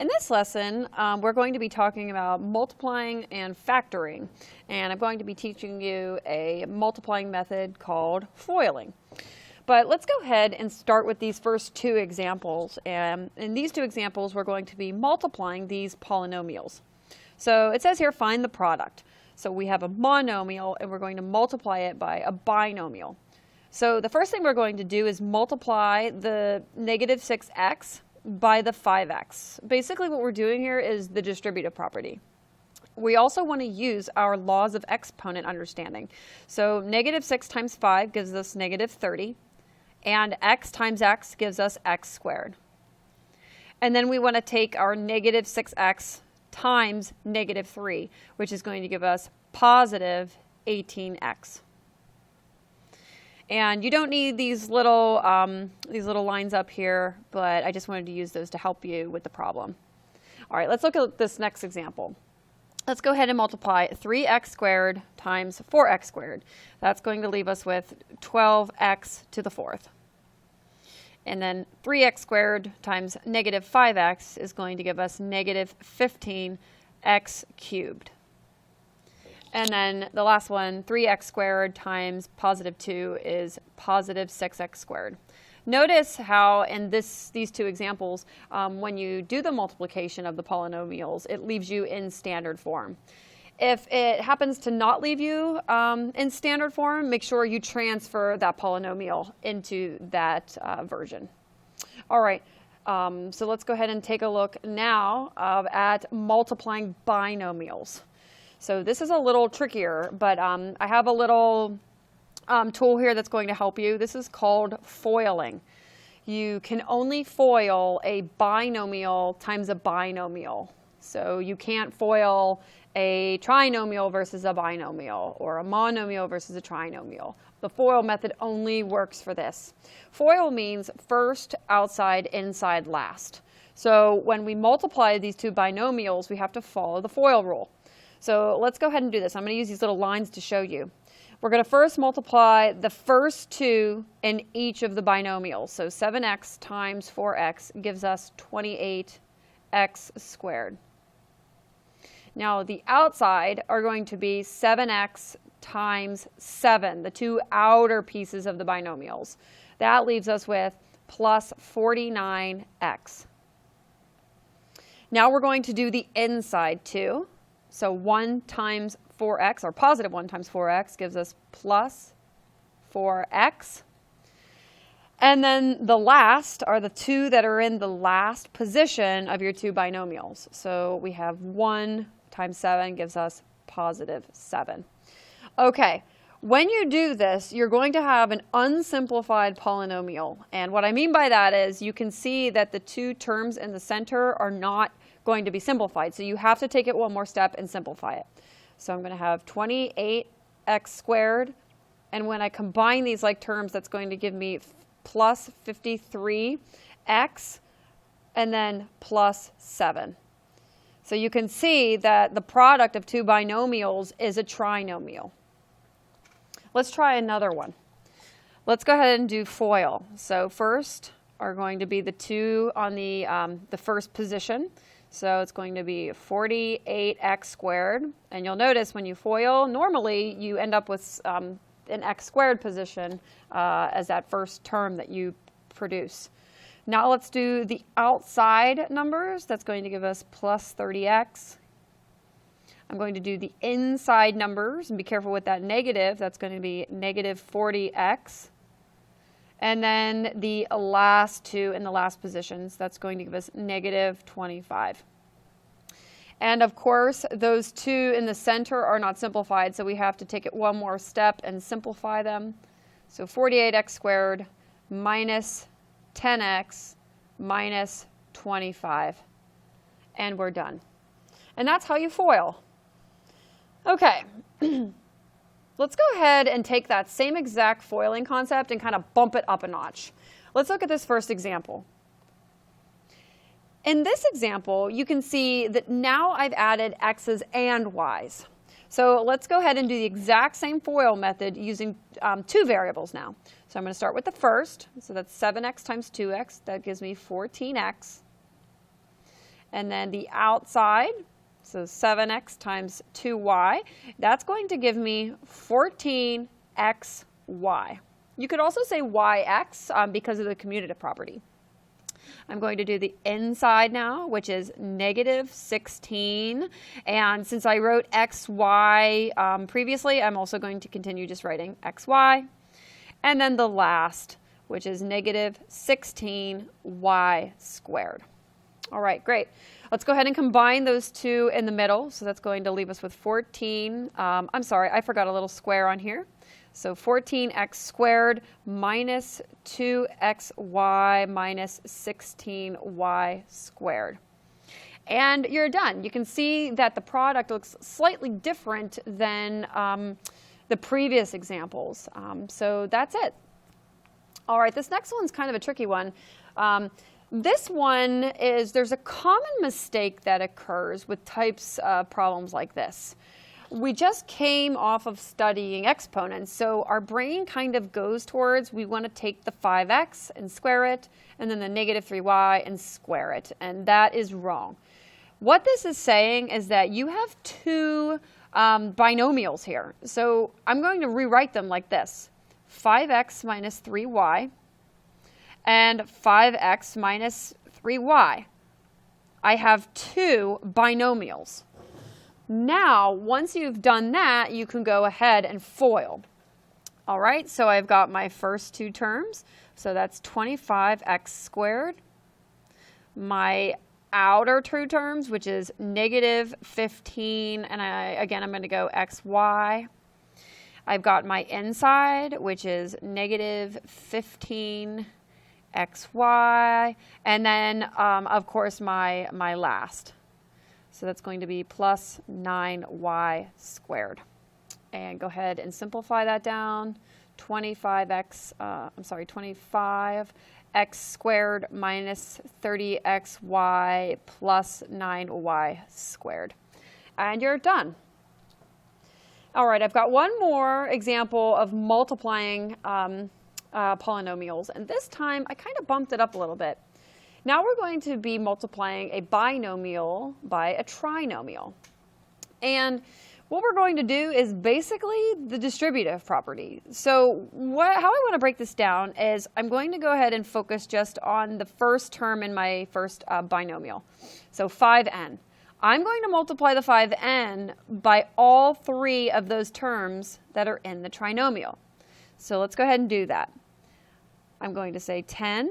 In this lesson, we're going to be talking about multiplying and factoring, and I'm going to be teaching you a multiplying method called foiling. But let's go ahead and start with these first two examples, and in these two examples we're going to be multiplying these polynomials. So it says here find the product. So we have a monomial and we're going to multiply it by a binomial. So the first thing we're going to do is multiply the negative 6x by the 5x. Basically what we're doing here is the distributive property. We also want to use our laws of exponent understanding. So negative 6 times 5 gives us negative 30, and x times x gives us x squared. And then we want to take our negative 6x times negative 3, which is going to give us positive 18x. And you don't need these little lines up here, but I just wanted to use those to help you with the problem. All right, let's look at this next example. Let's go ahead and multiply 3x squared times 4x squared. That's going to leave us with 12x to the fourth. And then 3x squared times negative 5x is going to give us negative 15x cubed. And then the last one, 3x squared times positive 2 is positive 6x squared. Notice how in these two examples, when you do the multiplication of the polynomials, it leaves you in standard form. If it happens to not leave you in standard form, make sure you transfer that polynomial into that version. All right, so let's go ahead and take a look now at multiplying binomials. So this is a little trickier, but I have a little tool here that's going to help you. This is called foiling. You can only foil a binomial times a binomial. So you can't foil a trinomial versus a binomial or a monomial versus a trinomial. The FOIL method only works for this. FOIL means first, outside, inside, last. So when we multiply these two binomials, we have to follow the FOIL rule. So let's go ahead and do this. I'm going to use these little lines to show you. We're going to first multiply the first two in each of the binomials. So 7x times 4x gives us 28x squared. Now the outside are going to be 7x times 7, the two outer pieces of the binomials. That leaves us with plus 49x. Now we're going to do the inside too. So 1 times 4x, or positive 1 times 4x, gives us plus 4x. And then the last are the two that are in the last position of your two binomials. So we have 1 times 7 gives us positive 7. Okay, when you do this, you're going to have an unsimplified polynomial. And what I mean by that is you can see that the two terms in the center are not going to be simplified. So you have to take it one more step and simplify it. So I'm going to have 28x squared. And when I combine these like terms, that's going to give me plus 53x and then plus 7. So you can see that the product of two binomials is a trinomial. Let's try another one. Let's go ahead and do FOIL. So first are going to be the two on the first position. So it's going to be 48x squared. And you'll notice when you FOIL, normally you end up with an x squared position as that first term that you produce. Now let's do the outside numbers. That's going to give us plus 30x. I'm going to do the inside numbers, and be careful with that negative. That's going to be negative 40x. And then the last two in the last positions, that's going to give us negative 25. And of course, those two in the center are not simplified, so we have to take it one more step and simplify them. So 48x squared minus 10x minus 25. And we're done. And that's how you FOIL. Okay. Let's go ahead and take that same exact foiling concept and kind of bump it up a notch. Let's look at this first example. In this example, you can see that now I've added x's and y's. So let's go ahead and do the exact same FOIL method using two variables now. So I'm going to start with the first. So that's 7x times 2x. That gives me 14x. and then the outside, so 7x times 2y, that's going to give me 14xy. You could also say yx because of the commutative property. I'm going to do the inside now, which is negative 16. And since I wrote xy previously, I'm also going to continue just writing xy. And then the last, which is negative 16y squared. All right, great. Let's go ahead and combine those two in the middle. So that's going to leave us with 14. I'm sorry, I forgot a little square on here. So 14x squared minus 2xy minus 16y squared. And you're done. You can see that the product looks slightly different than the previous examples. So that's it. All right, this next one's kind of a tricky one. This one is, there's a common mistake that occurs with types of problems like this. We just came off of studying exponents, so our brain kind of goes towards, we want to take the 5x and square it, and then the negative 3y and square it, and that is wrong. What this is saying is that you have two binomials here, so I'm going to rewrite them like this: 5x minus 3y and 5x minus 3y. I have two binomials. Now, once you've done that, you can go ahead and FOIL. All right, so I've got my first two terms. So that's 25x squared. My outer two terms, which is negative 15, and I'm going to go xy. I've got my inside, which is negative 15 xy, and then, of course, my last. So that's going to be plus 9y squared. And go ahead and simplify that down. 25x squared minus 30xy plus 9y squared. And you're done. All right, I've got one more example of multiplying polynomials. And this time, I kind of bumped it up a little bit. Now we're going to be multiplying a binomial by a trinomial. And what we're going to do is basically the distributive property. So how I want to break this down is I'm going to go ahead and focus just on the first term in my first binomial. So 5n. I'm going to multiply the 5n by all three of those terms that are in the trinomial. So let's go ahead and do that. I'm going to say 10n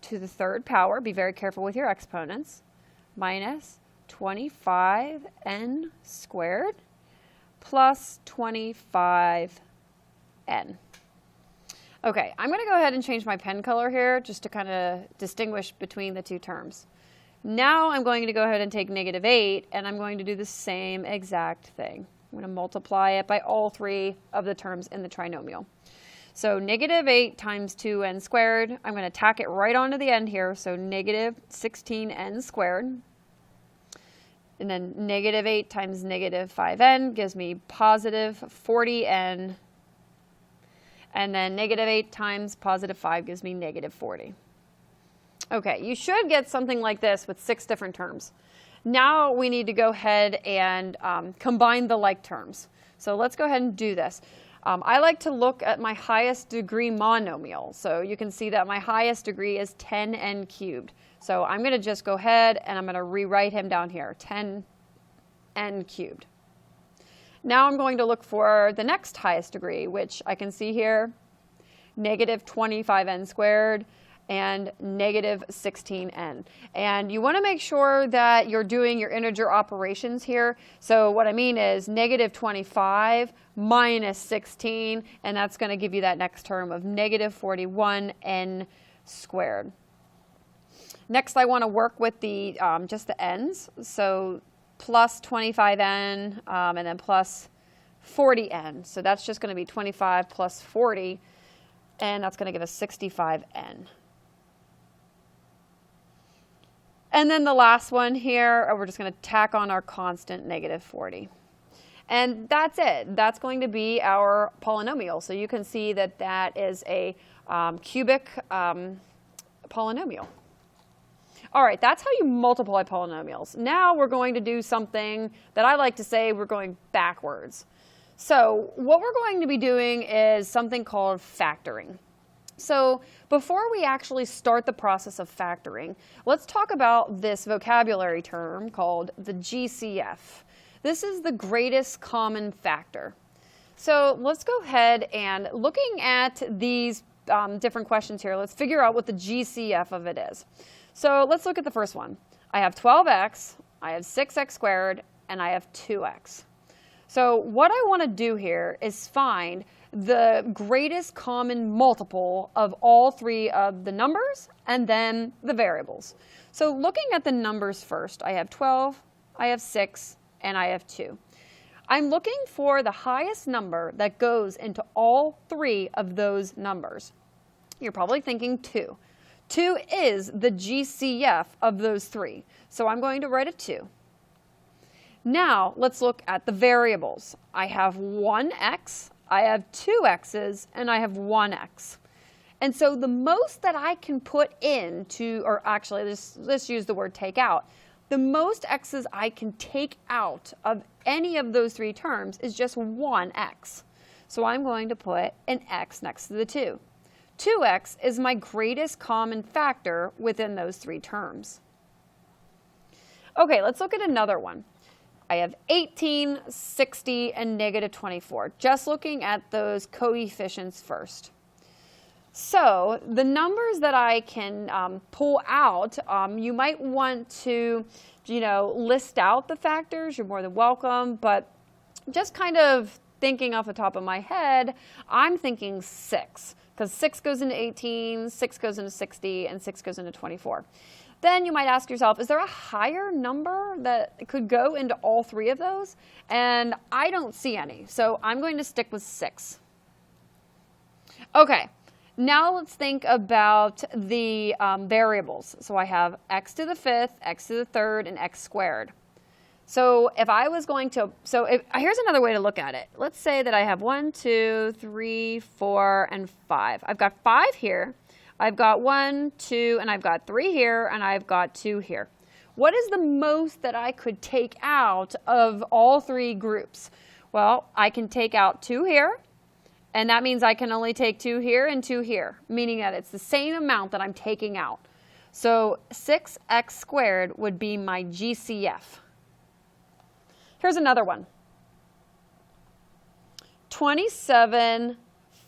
to the third power, be very careful with your exponents, minus 25n squared plus 25n. Okay, I'm going to go ahead and change my pen color here just to kind of distinguish between the two terms. Now I'm going to go ahead and take negative 8, and I'm going to do the same exact thing. I'm going to multiply it by all three of the terms in the trinomial. So negative 8 times 2n squared, I'm going to tack it right onto the end here, so negative 16n squared. And then negative 8 times negative 5n gives me positive 40n. And then negative 8 times positive 5 gives me negative 40. Okay, you should get something like this with 6 different terms. Now we need to go ahead and combine the like terms. So let's go ahead and do this. I like to look at my highest degree monomial. So you can see that my highest degree is 10n cubed. So I'm going to just go ahead and I'm going to rewrite him down here, 10n cubed. Now I'm going to look for the next highest degree, which I can see here, negative 25n squared and negative 16n. And you want to make sure that you're doing your integer operations here. So what I mean is negative 25 minus 16, and that's going to give you that next term of negative 41n squared. Next, I want to work with the just the n's. So plus 25n and then plus 40n. So that's just going to be 25 plus 40, and that's going to give us 65n. And then the last one here, we're just going to tack on our constant negative 40. And that's it. That's going to be our polynomial. So you can see that that is a cubic polynomial. All right, that's how you multiply polynomials. Now we're going to do something that I like to say we're going backwards. So what we're going to be doing is something called factoring. So before we actually start the process of factoring, let's talk about this vocabulary term called the GCF. This is the greatest common factor. So let's go ahead and looking at these different questions here, let's figure out what the GCF of it is. So let's look at the first one. I have 12x, I have 6x squared, and I have 2x. So what I want to do here is find the greatest common multiple of all three of the numbers and then the variables. So looking at the numbers first, I have 12, I have 6, and I have 2. I'm looking for the highest number that goes into all three of those numbers. You're probably thinking 2. 2 is the GCF of those three. So I'm going to write a 2. Now let's look at the variables. I have 1x, I have 2 x's, and I have 1x. And so the most that I can put into, or actually let's use the word take out, the most x's I can take out of any of those three terms is just 1x. So I'm going to put an x next to the 2. 2x is my greatest common factor within those three terms. Okay, let's look at another one. I have 18, 60, and negative 24. Just looking at those coefficients first. So the numbers that I can pull out, you might want to, list out the factors. You're more than welcome, but just kind of thinking off the top of my head, I'm thinking 6, because 6 goes into 18, 6 goes into 60, and 6 goes into 24. Then you might ask yourself, is there a higher number that could go into all three of those? And I don't see any, so I'm going to stick with 6. Okay, now let's think about the variables. So I have x to the 5th, x to the 3rd, and x squared. So if I was going to, here's another way to look at it. Let's say that I have 1, 2, 3, 4, and 5. I've got 5 here. I've got 1, 2, and I've got 3 here, and I've got 2 here. What is the most that I could take out of all three groups? Well, I can take out 2 here, and that means I can only take 2 here and 2 here, meaning that it's the same amount that I'm taking out. So 6x squared would be my GCF. Here's another one. 27,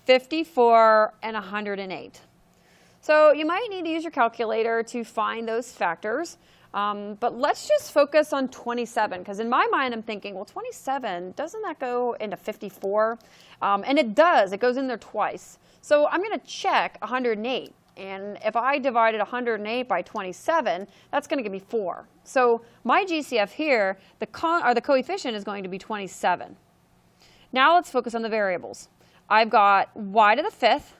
54, and 108. So you might need to use your calculator to find those factors, but let's just focus on 27, because in my mind I'm thinking, well, 27, doesn't that go into 54? And it does, it goes in there twice. So I'm going to check 108, and if I divided 108 by 27, that's going to give me 4. So my GCF here, the coefficient is going to be 27. Now let's focus on the variables. I've got y to the 5th,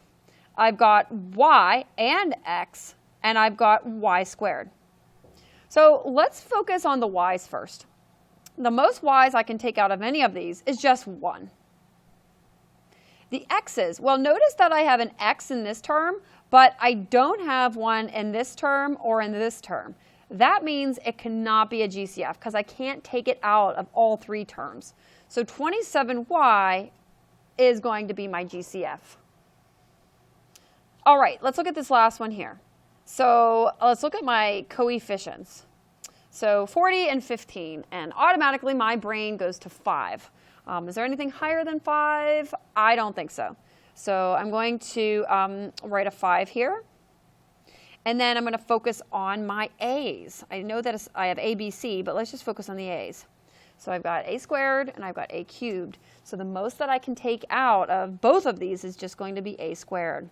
I've got y and x, and I've got y squared. So let's focus on the y's first. The most y's I can take out of any of these is just 1. The x's, well, notice that I have an x in this term, but I don't have one in this term or in this term. That means it cannot be a GCF because I can't take it out of all three terms. So 27y is going to be my GCF. All right, let's look at this last one here. So let's look at my coefficients. So 40 and 15, and automatically my brain goes to 5. Is there anything higher than 5? I don't think so. So I'm going to write a 5 here. And then I'm going to focus on my a's. I know that I have a, b, c, but let's just focus on the a's. So I've got a squared and I've got a cubed. So the most that I can take out of both of these is just going to be a squared.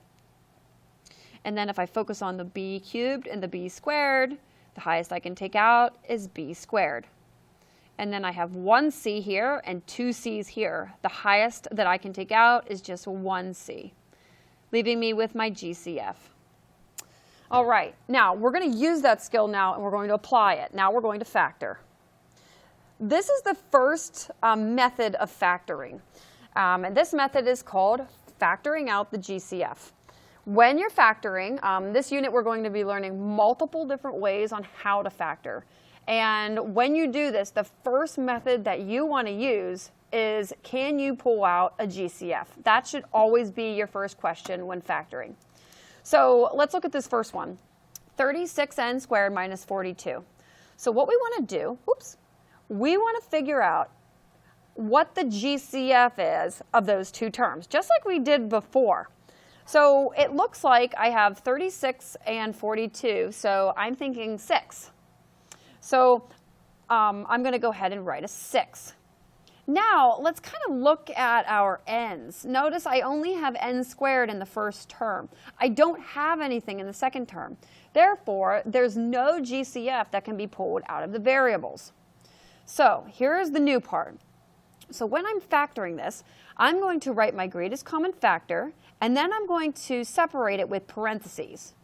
And then if I focus on the b cubed and the b squared, the highest I can take out is b squared. And then I have 1c here and 2 c's here. The highest that I can take out is just 1c, leaving me with my GCF. All right, now we're going to use that skill now and we're going to apply it. Now we're going to factor. This is the first method of factoring. And this method is called factoring out the GCF. when you're factoring, this unit we're going to be learning multiple different ways on how to factor. And when you do this, the first method that you want to use is, can you pull out a GCF? That should always be your first question when factoring. So let's look at this first one, 36n squared minus 42. So what we want to do, we want to figure out what the GCF is of those two terms, just like we did before. So it looks like I have 36 and 42, so I'm thinking 6. So I'm going to go ahead and write a 6. Now, let's kind of look at our n's. Notice I only have n squared in the first term. I don't have anything in the second term. Therefore, there's no GCF that can be pulled out of the variables. So here's the new part. So when I'm factoring this, I'm going to write my greatest common factor, and then I'm going to separate it with parentheses.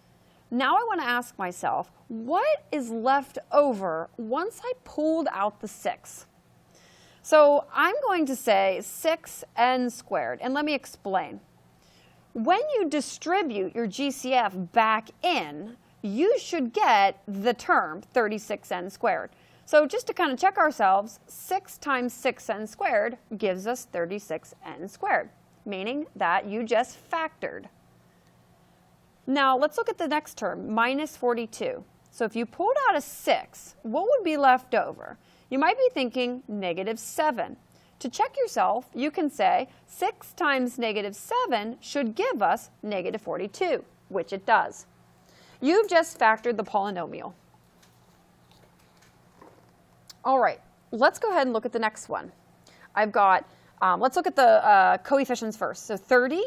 Now I want to ask myself, what is left over once I pulled out the 6? So I'm going to say 6n squared, and let me explain. When you distribute your GCF back in, you should get the term 36n squared. So just to kind of check ourselves, 6 times 6n squared gives us 36n squared, meaning that you just factored. Now let's look at the next term, minus 42. So if you pulled out a 6, what would be left over? You might be thinking negative 7. To check yourself, you can say 6 times negative 7 should give us negative 42, which it does. You've just factored the polynomial. All right, let's go ahead and look at the next one. I've got, let's look at the coefficients first. So 30,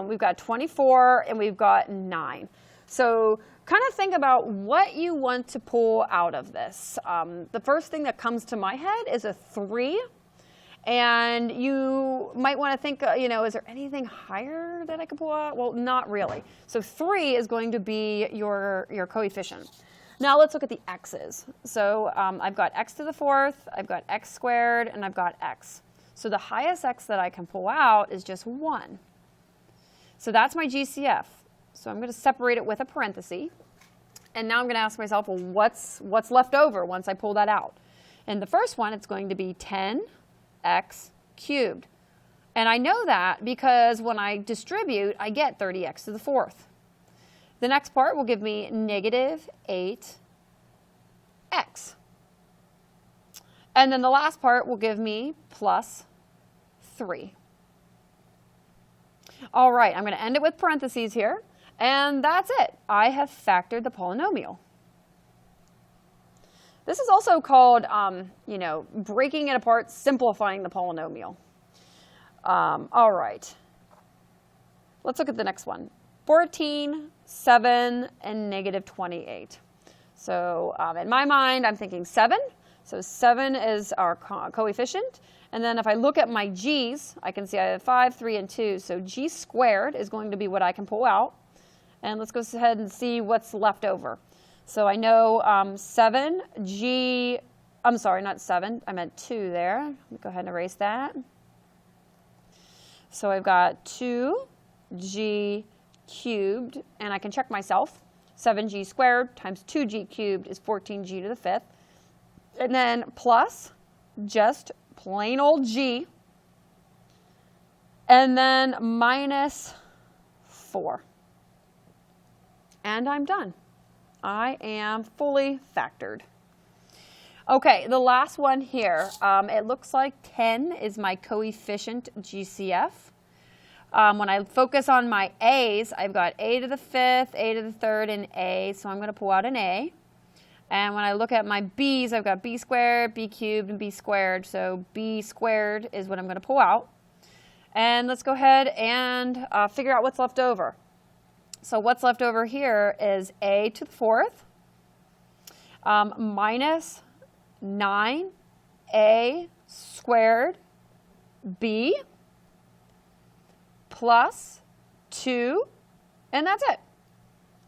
we've got 24, and we've got 9. So kind of think about what you want to pull out of this. The first thing that comes to my head is a 3. And you might want to think, is there anything higher that I could pull out? Well, not really. So 3 is going to be your coefficient. Now let's look at the x's. So I've got x to the 4th, I've got x squared, and I've got x. So the highest x that I can pull out is just 1. So that's my GCF. So I'm going to separate it with a parenthesis. And now I'm going to ask myself, well, what's left over once I pull that out? In the first one, it's going to be 10x cubed. And I know that because when I distribute, I get 30x to the 4th. The next part will give me negative 8x. And then the last part will give me plus 3. All right, I'm going to end it with parentheses here. And that's it. I have factored the polynomial. This is also called, breaking it apart, simplifying the polynomial. All right. Let's look at the next one. 14, 7, and negative 28. So in my mind, I'm thinking 7. So 7 is our coefficient. And then if I look at my g's, I can see I have 5, 3, and 2. So g squared is going to be what I can pull out. And let's go ahead and see what's left over. So I know 7, I'm sorry, not 7. I meant 2 there. Let me go ahead and erase that. So I've got 2g cubed, and I can check myself. 7g squared times 2g cubed is 14g to the 5th. And then plus just plain old g. And then minus 4. And I'm done. I am fully factored. Okay, the last one here. It looks like 10 is my coefficient GCF. When I focus on my a's, I've got a to the 5th, a to the 3rd, and a, so I'm going to pull out an a. And when I look at my b's, I've got b squared, b cubed, and b squared, so b squared is what I'm going to pull out. And let's go ahead and figure out what's left over. So what's left over here is a to the 4th minus 9a squared b plus 2, and that's it.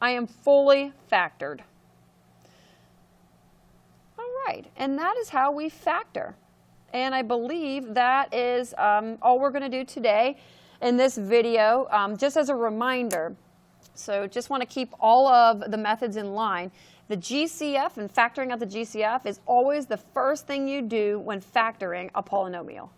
I am fully factored. All right, and that is how we factor. And I believe that is all we're going to do today. in this video, just as a reminder. So just want to keep all of the methods in line. The GCF and factoring out the GCF is always the first thing you do when factoring a polynomial.